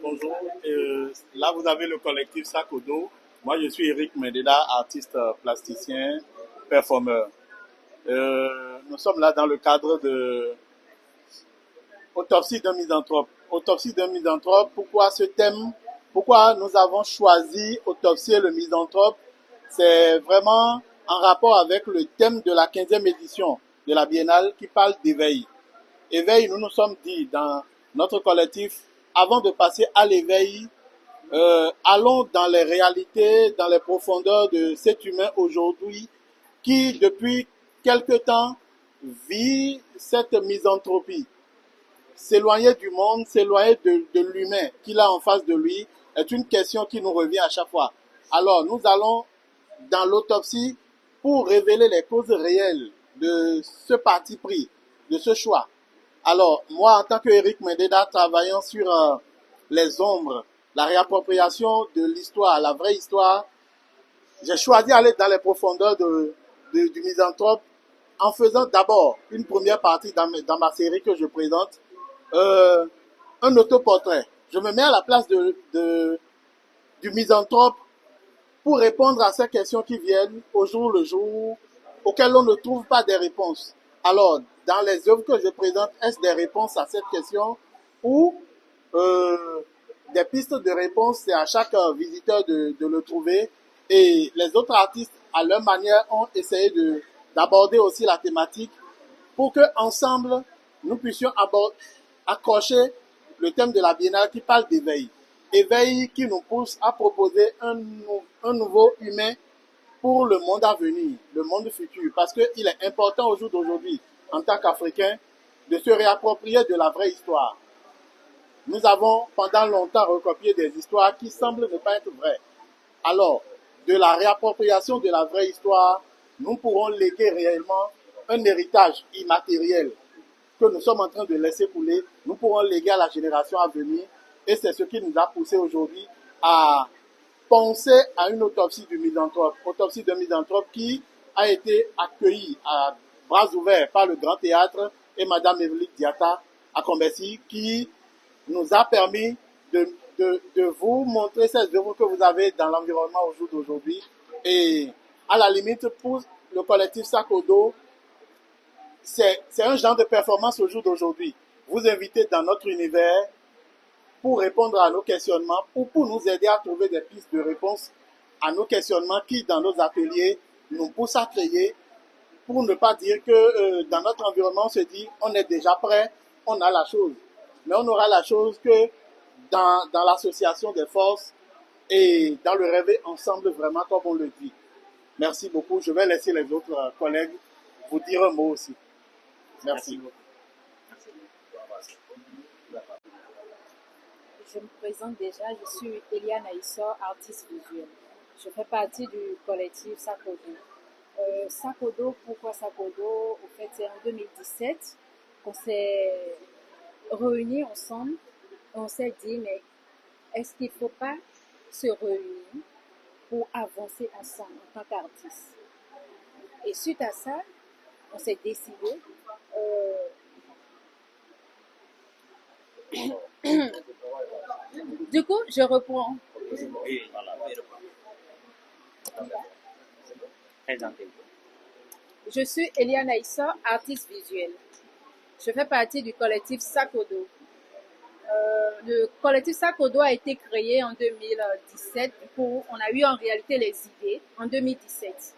Bonjour, là vous avez le collectif Sakodo. Moi je suis Eric Mendeda, artiste plasticien, performeur. Nous sommes là dans le cadre de Autopsie d'un misanthrope. Autopsie d'un misanthrope, pourquoi ce thème? Pourquoi nous avons choisi Autopsier le misanthrope? C'est vraiment en rapport avec le thème de la 15e édition de la Biennale qui parle d'éveil. Éveil, nous nous sommes dit dans notre collectif, avant de passer à l'éveil, allons dans les réalités, dans les profondeurs de cet humain aujourd'hui qui, depuis quelque temps, vit cette misanthropie. S'éloigner du monde, s'éloigner de l'humain qu'il a en face de lui est une question qui nous revient à chaque fois. Alors, nous allons dans l'autopsie pour révéler les causes réelles de ce parti pris, de ce choix. Alors, moi, en tant qu'Eric Mendeda, travaillant sur les ombres, la réappropriation de l'histoire, la vraie histoire, j'ai choisi d'aller dans les profondeurs du misanthrope en faisant d'abord une première partie dans ma série que je présente, un autoportrait. Je me mets à la place du misanthrope pour répondre à ces questions qui viennent au jour le jour, auxquelles on ne trouve pas des réponses. Alors, dans les œuvres que je présente, est-ce des réponses à cette question ou des pistes de réponse? C'est à chaque visiteur de le trouver. Et les autres artistes, à leur manière, ont essayé d'aborder aussi la thématique pour que ensemble nous puissions accrocher le thème de la Biennale qui parle d'éveil. Éveil qui nous pousse à proposer un nouveau humain pour le monde à venir, le monde futur. Parce qu'il est important au jour d'aujourd'hui, en tant qu'Africains, de se réapproprier de la vraie histoire. Nous avons pendant longtemps recopié des histoires qui semblent ne pas être vraies. Alors, de la réappropriation de la vraie histoire, nous pourrons léguer réellement un héritage immatériel que nous sommes en train de laisser couler. Nous pourrons léguer à la génération à venir. Et c'est ce qui nous a poussé aujourd'hui à penser à une autopsie du misanthrope. Autopsie d'un misanthrope qui a été accueillie à bras ouverts par le Grand Théâtre et Madame Evelyque Diatta à Combessi, qui nous a permis de vous montrer ces œuvres que vous avez dans l'environnement au jour d'aujourd'hui. Et à la limite, pour le collectif Sakodo, c'est un genre de performance au jour d'aujourd'hui. Vous invitez dans notre univers pour répondre à nos questionnements ou pour nous aider à trouver des pistes de réponse à nos questionnements qui, dans nos ateliers, nous poussent à créer, pour ne pas dire que dans notre environnement, on se dit on est déjà prêt, on a la chose. Mais on aura la chose que dans l'association des forces et dans le rêver ensemble, vraiment, comme on le dit. Merci beaucoup. Je vais laisser les autres collègues vous dire un mot aussi. Merci. Je me présente déjà, je suis Eliane Aïssa, artiste visuelle. Je fais partie du collectif Sakodo. Sakodo, pourquoi Sakodo? Au fait, c'est en 2017 qu'on s'est réunis ensemble. On s'est dit, mais est-ce qu'il ne faut pas se réunir pour avancer ensemble en tant qu'artiste? Et suite à ça, on s'est décidé du coup, je reprends. Je suis Eliane Aïssa, artiste visuelle. Je fais partie du collectif Sakodo. Le collectif Sakodo a été créé en 2017. Du coup, on a eu en réalité les idées en 2017.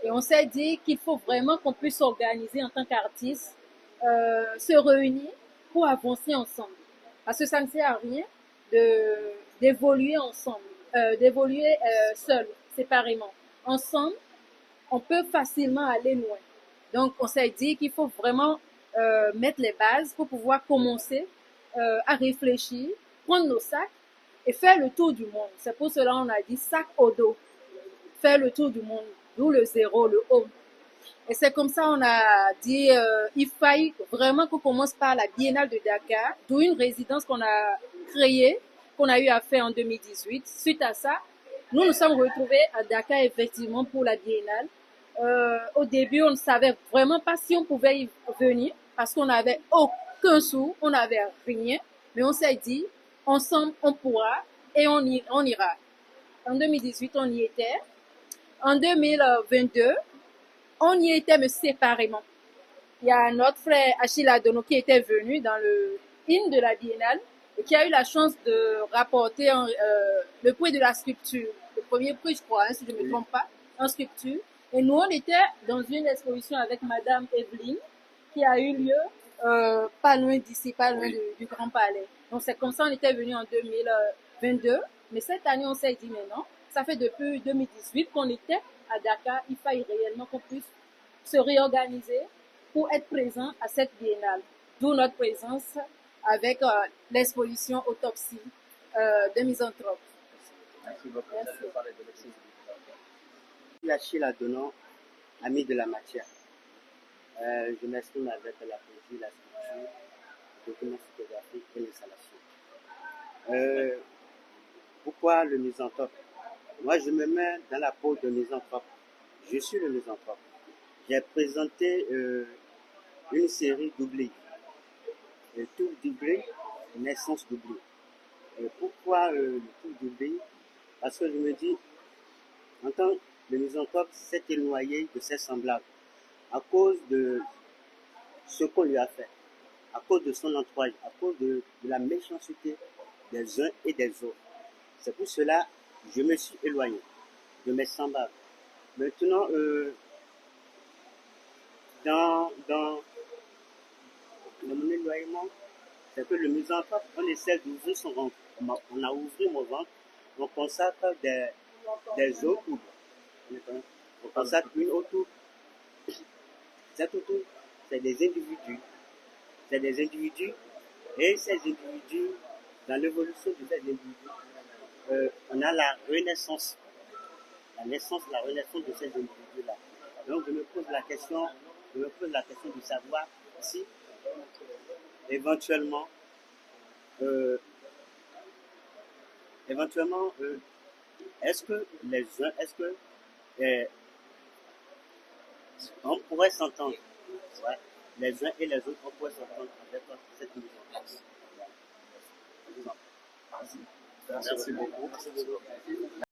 Et on s'est dit qu'il faut vraiment qu'on puisse s'organiser en tant qu'artiste, se réunir pour avancer ensemble. Parce que ça ne sert à rien d'évoluer ensemble, d'évoluer seul, séparément. Ensemble, on peut facilement aller loin. Donc, on s'est dit qu'il faut vraiment mettre les bases pour pouvoir commencer à réfléchir, prendre nos sacs et faire le tour du monde. C'est pour cela qu'on a dit sac au dos, faire le tour du monde, d'où le zéro, le home. Et c'est comme ça on a dit il faille vraiment qu'on commence par la Biennale de Dakar, d'où une résidence qu'on a créée, qu'on a eu à faire en 2018. Suite à ça, nous nous sommes retrouvés à Dakar effectivement pour la Biennale. Au début, on ne savait vraiment pas si on pouvait y venir parce qu'on n'avait qu'un sou, on n'avait rien, mais on s'est dit, ensemble, on pourra et on ira. En 2018, on y était. En 2022, on y était, mais séparément. Il y a notre frère Achille Adono qui était venu dans le IN de la Biennale et qui a eu la chance de rapporter le prix de la sculpture. Le premier prix, je crois, hein, si je ne me trompe pas, en sculpture. Et nous, on était dans une exposition avec Madame Evelyne qui a eu lieu pas loin d'ici, pas loin du Grand Palais. Donc c'est comme ça on était venu en 2022. Mais cette année, on s'est dit, mais non, ça fait depuis 2018 qu'on était à Dakar. Il fallait réellement qu'on puisse se réorganiser pour être présent à cette biennale. D'où notre présence avec l'exposition Autopsie de Misanthrope. Merci beaucoup. Merci. Achille Adono, ami de la matière. Je m'exprime avec la poésie, la sculpture, le document photographique et l'installation. Pourquoi le misanthrope? Moi, je me mets dans la peau de misanthrope. Je suis le misanthrope. J'ai présenté une série d'oubli. Tout d'oubli, naissance d'oubli. Pourquoi le tout d'oubli? Parce que je me dis, en tant que misanthrope s'est éloigné de ses semblables à cause de ce qu'on lui a fait, à cause de son entourage, à cause de la méchanceté des uns et des autres. C'est pour cela que je me suis éloigné de mes semblables. Maintenant, dans mon éloignement, c'est que le misanthrope, on essaie d'ouvrir son ventre. On a ouvert mon ventre, on consacre des autour. On consacre une autour. Cette autour, c'est des individus. C'est des individus. Et ces individus, dans l'évolution de ces individus, on a la renaissance. La renaissance de ces individus-là. Donc je me pose la question de savoir si éventuellement, est-ce que on pourrait s'entendre, ouais, les uns et les autres, on pourrait s'entendre avec cette mise en place. Merci beaucoup.